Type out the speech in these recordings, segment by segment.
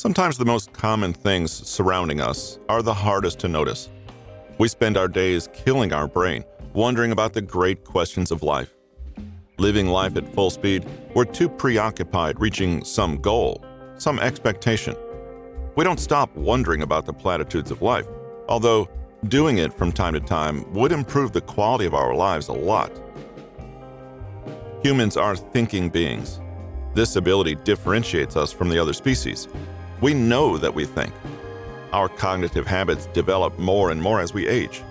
Sometimes the most common things surrounding us are the hardest to notice. We spend our days killing our brain, wondering about the great questions of life. Living life at full speed, we're too preoccupied reaching some goal, some expectation. We don't stop wondering about the platitudes of life, although doing it from time to time would improve the quality of our lives a lot. Humans are thinking beings. This ability differentiates us from the other species. We know that we think. Our cognitive habits develop more and more as we age.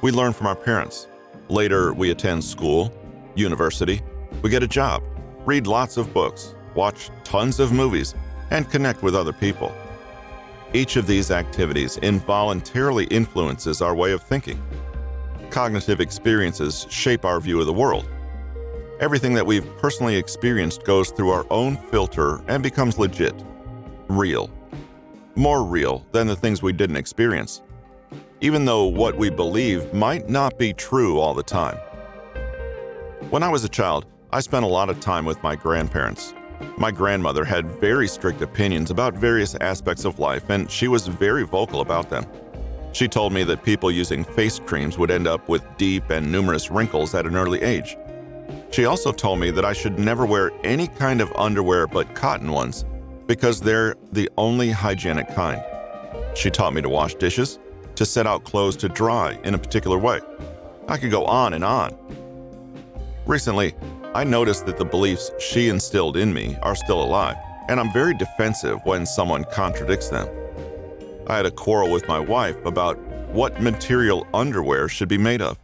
We learn from our parents. Later, we attend school, university, we get a job, read lots of books, watch tons of movies, and connect with other people. Each of these activities involuntarily influences our way of thinking. Cognitive experiences shape our view of the world. Everything that we've personally experienced goes through our own filter and becomes legit, real. More real than the things we didn't experience, even though what we believe might not be true all the time. When I was a child, I spent a lot of time with my grandparents. My grandmother had very strict opinions about various aspects of life, and she was very vocal about them. She told me that people using face creams would end up with deep and numerous wrinkles at an early age. She also told me that I should never wear any kind of underwear but cotton ones, because they're the only hygienic kind. She taught me to wash dishes, to set out clothes to dry in a particular way. I could go on and on. Recently, I noticed that the beliefs she instilled in me are still alive, and I'm very defensive when someone contradicts them. I had a quarrel with my wife about what material underwear should be made of.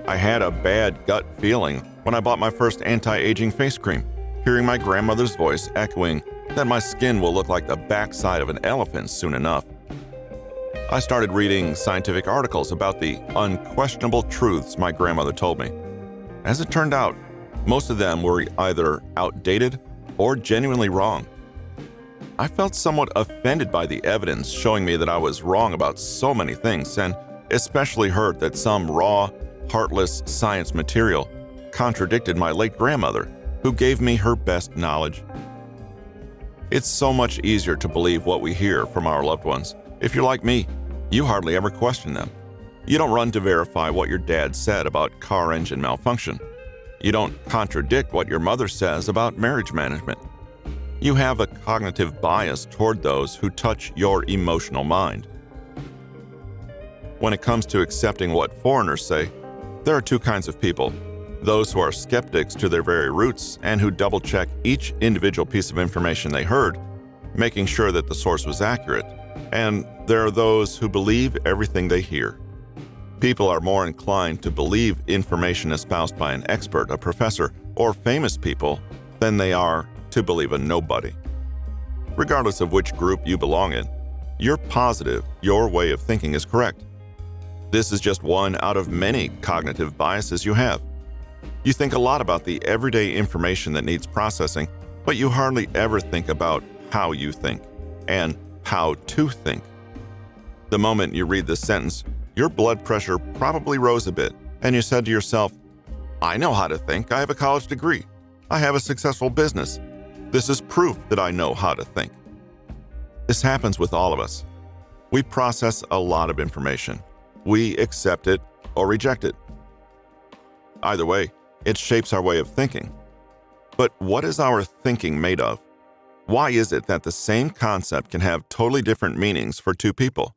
I had a bad gut feeling when I bought my first anti-aging face cream, hearing my grandmother's voice echoing that my skin will look like the backside of an elephant soon enough. I started reading scientific articles about the unquestionable truths my grandmother told me. As it turned out, most of them were either outdated or genuinely wrong. I felt somewhat offended by the evidence showing me that I was wrong about so many things, and especially hurt that some raw, heartless science material contradicted my late grandmother, who gave me her best knowledge. It's so much easier to believe what we hear from our loved ones. If you're like me, you hardly ever question them. You don't run to verify what your dad said about car engine malfunction. You don't contradict what your mother says about marriage management. You have a cognitive bias toward those who touch your emotional mind. When it comes to accepting what foreigners say, there are two kinds of people: those who are skeptics to their very roots and who double-check each individual piece of information they heard, making sure that the source was accurate, and there are those who believe everything they hear. People are more inclined to believe information espoused by an expert, a professor, or famous people than they are to believe a nobody. Regardless of which group you belong in, you're positive your way of thinking is correct. This is just one out of many cognitive biases you have. You think a lot about the everyday information that needs processing, but you hardly ever think about how you think and how to think. The moment you read this sentence, your blood pressure probably rose a bit, and you said to yourself, "I know how to think. I have a college degree. I have a successful business. This is proof that I know how to think." This happens with all of us. We process a lot of information. We accept it or reject it. Either way, it shapes our way of thinking. But what is our thinking made of? Why is it that the same concept can have totally different meanings for two people?